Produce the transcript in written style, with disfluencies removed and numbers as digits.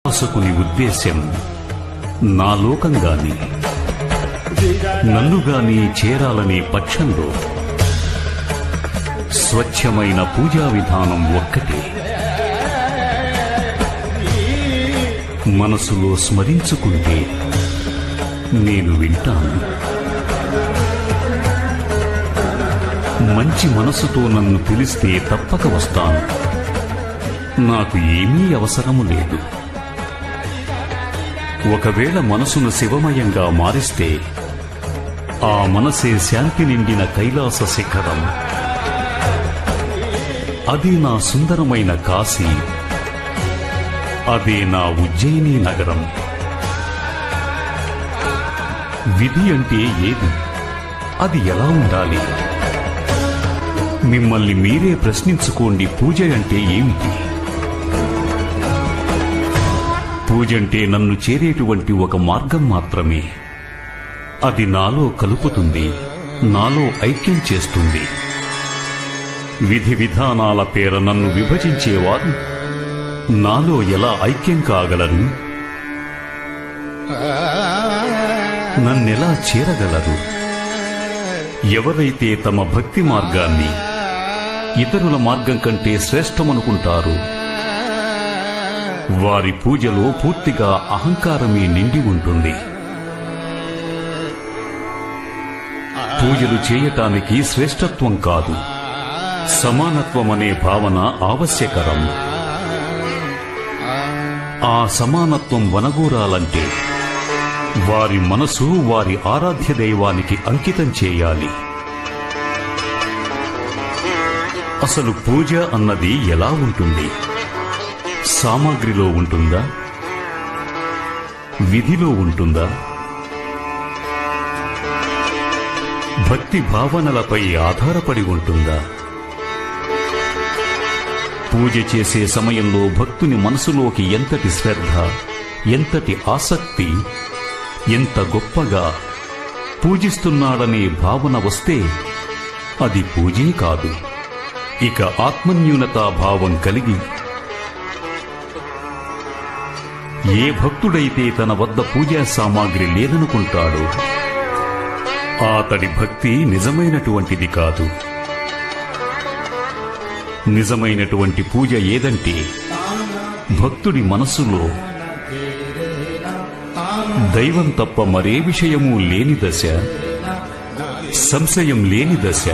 ఉపాసకుని ఉద్దేశ్యం నా లోకంగాని నన్నుగాని చేరాలనే పక్షంలో స్వచ్ఛమైన పూజా విధానం ఒక్కటే. మనసులో స్మరించుకుంటే నేను వింటాను. మంచి మనసుతో నన్ను పిలిస్తే తప్పక వస్తాను. నాకు ఏమీ అవసరము లేదు. ఒకవేళ మనసును శివమయంగా మారిస్తే ఆ మనసే శాంతి నిండిన కైలాస శిఖరం. అది నా సుందరమైన కాశీ. అదే నా ఉజ్జయిని నగరం. విధి అంటే ఏది? అది ఎలా ఉండాలి? మిమ్మల్ని మీరే ప్రశ్నించుకోండి. పూజ అంటే ఏమిటి? పూజంటే నన్ను చేరేటువంటి ఒక మార్గం మాత్రమే. అది నాలో కలుపుతుంది, నాలో ఐక్యం చేస్తుంది. విధి విధానాల పేర నన్ను విభజించేవారు నాలో ఎలా ఐక్యం కాగలరు? నన్నెలా చేరగలరు? ఎవరైతే తమ భక్తి మార్గాన్ని ఇతరుల మార్గం కంటే శ్రేష్టమనుకుంటారు, వారి పూజలో పూర్తిగా అహంకారమే నిండి ఉంటుంది. పూజలు చేయటానికి శ్రేష్టత్వం కాదు, సమానత్వం అనే భావన ఆవశ్యకరం. ఆ సమానత్వం వనగూరాలంటే వారి మనసు వారి ఆరాధ్య దైవానికి అంకితం చేయాలి. అసలు పూజ అన్నది ఎలా ఉంటుంది? సామాగ్రిలో ఉంటుందా? విధిలో ఉంటుందా? భక్తి భావనలపై ఆధారపడి ఉంటుందా? పూజ చేసే సమయంలో భక్తుని మనసులోకి ఎంతటి శ్రద్ధ, ఎంతటి ఆసక్తి, ఎంత గొప్పగా పూజిస్తున్నాడనే భావన వస్తే అది పూజే కాదు. ఇక ఆత్మన్యూనతా భావం కలిగి ఏ భక్తుడైతే తన వద్ద పూజా సామాగ్రి లేదనుకుంటాడో అతడి భక్తి నిజమైనటువంటిది కాదు. నిజమైనటువంటి పూజ ఏదంటే భక్తుడి మనస్సులో దైవం తప్ప మరే విషయమూ లేని దశ, సంశయం లేని దశ.